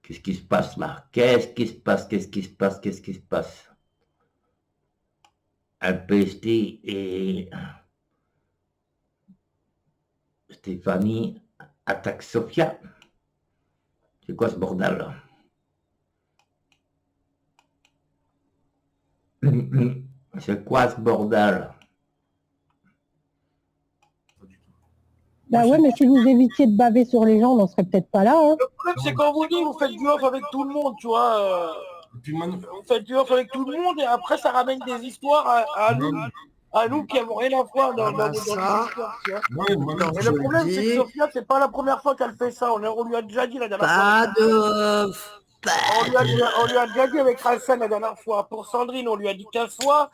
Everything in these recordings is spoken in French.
Qu'est-ce qui se passe là? Qu'est-ce qui se passe? Qu'est-ce qui se passe? Qu'est-ce qui se passe? LPST et Stéphanie attaque Sofia. C'est quoi ce bordel là? C'est quoi ce bordel? Bah ouais, mais si vous évitiez de baver sur les gens, on n'en serait peut-être pas là. Hein. Le problème, c'est quand vous dites, vous faites du off avec tout le monde, tu vois. Vous faites du off avec tout le monde et après, ça ramène des histoires à nous qui n'avons rien à voir dans l'histoire, tu vois. Et le problème, c'est que Sofia, c'est pas la première fois qu'elle fait ça. On lui a déjà dit la dernière fois. Pas de off. On lui a déjà dit avec Ralphen la dernière fois. Pour Sandrine, on lui a dit 15 fois.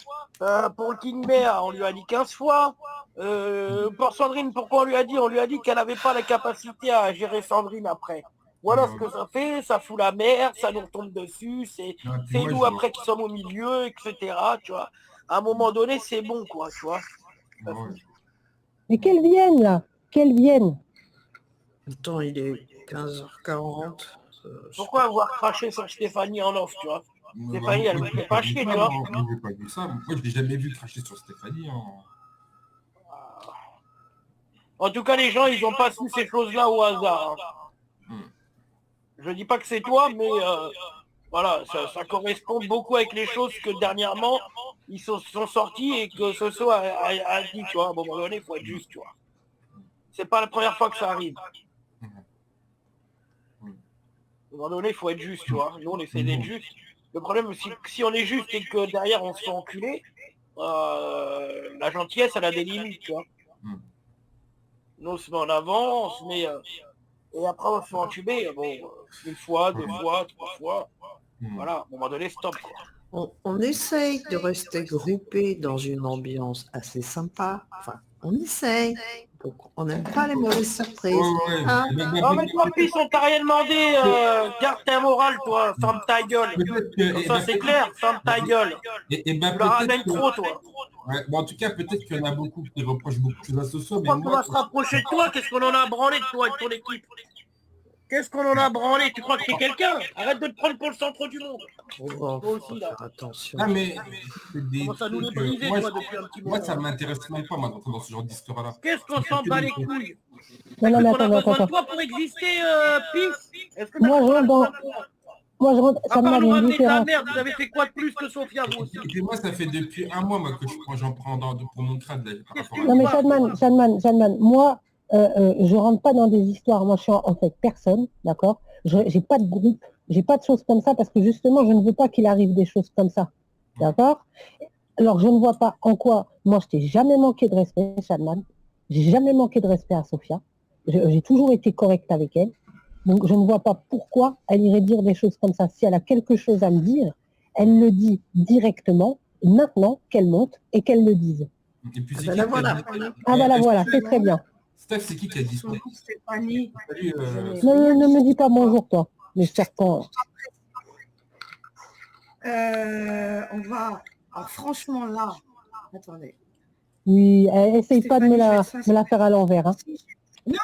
Pour le King Bear, on lui a dit 15 fois. Pour Sandrine, pourquoi on lui a dit? On lui a dit qu'elle n'avait pas la capacité à gérer Sandrine après. Voilà ce que ça fait, ça fout la merde, ça nous tombe dessus, c'est nous après qui sommes au milieu, etc. Tu vois. À un moment donné, c'est bon, quoi, tu vois. Mais qu'elles viennent, là. Qu'elles viennent. Attends, il est 15h40. Pourquoi avoir craché sur Stéphanie en off, tu vois? Stéphanie, elle me fait pas chier, tu vois. Moi, j'ai pas vu ça. Moi, je l'ai jamais vu cracher sur Stéphanie. En tout cas, les gens, ils n'ont pas su ces choses-là au hasard. Hein. Je dis pas que c'est toi, mais voilà, ça correspond beaucoup avec les choses que dernièrement, ils sont sortis et que ce soit a dit, tu vois. À un moment donné, il faut être juste, tu vois. C'est pas la première fois que ça arrive. À un moment donné, il faut être juste, tu vois. Nous, on essaie d'être juste. Le problème, si on est juste et que derrière, on se fait enculer, la gentillesse, elle a des limites, tu vois. Nous, on se met en avant, on se met... et après, on se fait entuber, bon, une fois, deux fois, trois fois. Voilà, à un moment donné, stop, quoi. On essaye de rester groupé dans une ambiance assez sympa. Enfin, on essaye. Donc, on n'aime pas les mauvaises surprises. Hein? Non, mais toi, fils, on t'a rien demandé. Garde ta morale, toi. Ferme ta gueule. Ça, c'est clair. Ferme ta gueule. Tu la ramènes trop, toi. Ouais, bon, en tout cas, peut-être qu'il y en a beaucoup qui reprochent beaucoup de choses à Soso. Pourquoi on va se rapprocher de toi? Qu'est-ce qu'on en a branlé de toi et de ton équipe? Qu'est-ce qu'on en a branlé? Tu crois que t'es quelqu'un? Arrête de te prendre pour le centre du monde. Toi aussi, là. Faire attention. Ah, mais c'est des ça nous les briser, toi, depuis un petit moment. Moi, ça m'intéresse même pas, moi, d'entrer dans ce genre d'histoire-là. Qu'est-ce qu'on s'en bat les couilles? Non, On a attends. besoin de toi pour exister, Pif? Est-ce que Moi, je rentre dans... Moi, je rentre... À part nous ramener ta merde, vous avez fait quoi de plus que Sofia, vous aussi? Et puis moi, ça fait depuis un mois moi, que j'en prends pour mon crâne. Là, non, mais Shadman, moi, je rentre pas dans des histoires. Moi, je suis en fait personne, d'accord? J'ai pas de groupe, j'ai pas de choses comme ça parce que justement, je ne veux pas qu'il arrive des choses comme ça, d'accord? Alors, je ne vois pas en quoi, moi, je t'ai jamais manqué de respect, Shadman. J'ai jamais manqué de respect à Sofia. J'ai toujours été correcte avec elle. Donc, je ne vois pas pourquoi elle irait dire des choses comme ça. Si elle a quelque chose à me dire, elle le dit directement, maintenant qu'elle monte et qu'elle le dise. Et puis, la voilà. Ah bah la voilà, c'est très bien. Steph, c'est qui a dit ça? Stéphanie. Salut, ne me dis pas bonjour, toi, mais serpent. On va... Alors, franchement, là... Attendez. Oui, essaye pas de me la faire à l'envers. Hein. Non,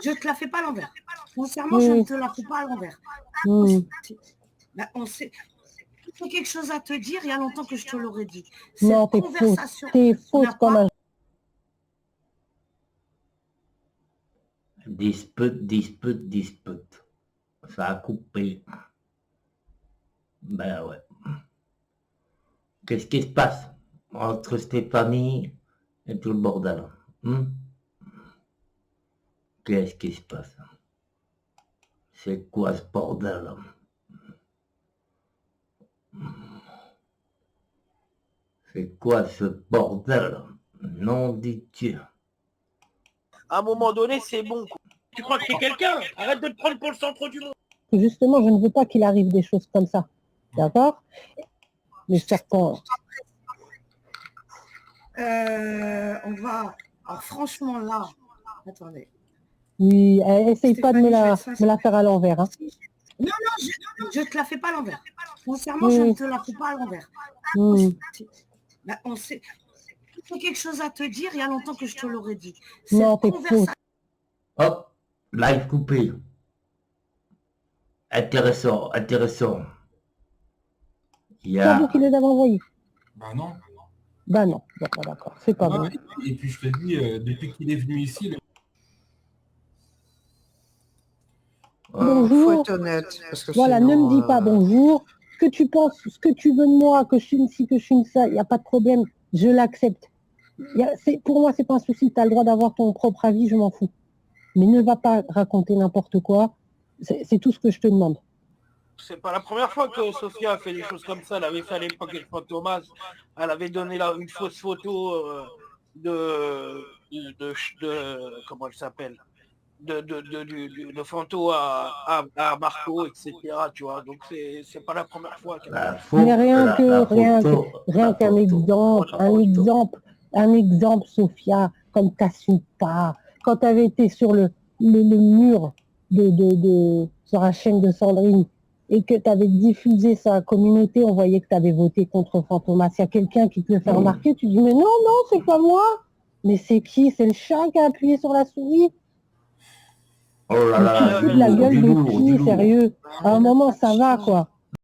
je ne te la fais pas à l'envers. Sincèrement, je ne te la fais pas à l'envers. Bah, on sait... J'ai quelque chose à te dire, il y a longtemps que je te l'aurais dit. Non, t'es fausse comme un... Dispute. Ça a coupé. Ben ouais. Qu'est-ce qui se passe entre Stéphanie et tout le bordel? Qu'est-ce qui se passe? C'est quoi ce bordel? C'est quoi ce bordel? Nom de Dieu. À un moment donné, c'est bon. Quoi. Tu crois que t'es quelqu'un? Arrête de te prendre pour le centre du monde. Justement, je ne veux pas qu'il arrive des choses comme ça. D'accord? Mais serpent. On va... Alors, franchement, là... Attendez. Oui, essaye pas de me la faire à l'envers. Hein. Non, je ne te la fais pas à l'envers. Sincèrement, je ne te la fais pas à l'envers. Bah, on sait... J'ai quelque chose à te dire, il y a longtemps que je te l'aurais dit. Non, t'es fausse. Hop, live coupé. Intéressant, intéressant. Il y C'est pas a... vous qui les avez envoyés? Bah non. Bah non, d'accord, c'est pas Non, bon. et puis je te dis, depuis qu'il est venu ici, Bonjour. Faut être honnête. Parce que Voilà, sinon, ne me dis pas bonjour. Que tu penses, ce que tu veux de moi, que je suis une ci, que je suis une ça, il n'y a pas de problème, je l'accepte. Pour moi, c'est pas un souci, tu as le droit d'avoir ton propre avis, je m'en fous. Mais ne va pas raconter n'importe quoi, c'est tout ce que je te demande. C'est pas la première fois que Sophia a fait des choses comme ça. Elle avait fait à l'époque avec Fantomas. Elle avait donné là une fausse photo de comment elle s'appelle de Fanto à Marco, etc. Tu vois. Donc c'est pas la première fois qu'elle La fait. photo, Mais rien la qu'un photo. un exemple, Sophia, comme t'assumes pas. Quand tu avais été sur le mur sur la chaîne de Sandrine et que tu avais diffusé sa communauté, on voyait que tu avais voté contre Fantomas. Il y a quelqu'un qui te le fait remarquer, tu dis mais non, c'est pas moi. Mais c'est qui? C'est le chat qui a appuyé sur la souris? Oh là Mais là, tu te fous de la gueule du de lourd, qui, du lourd. sérieux? À un moment, ça va, quoi.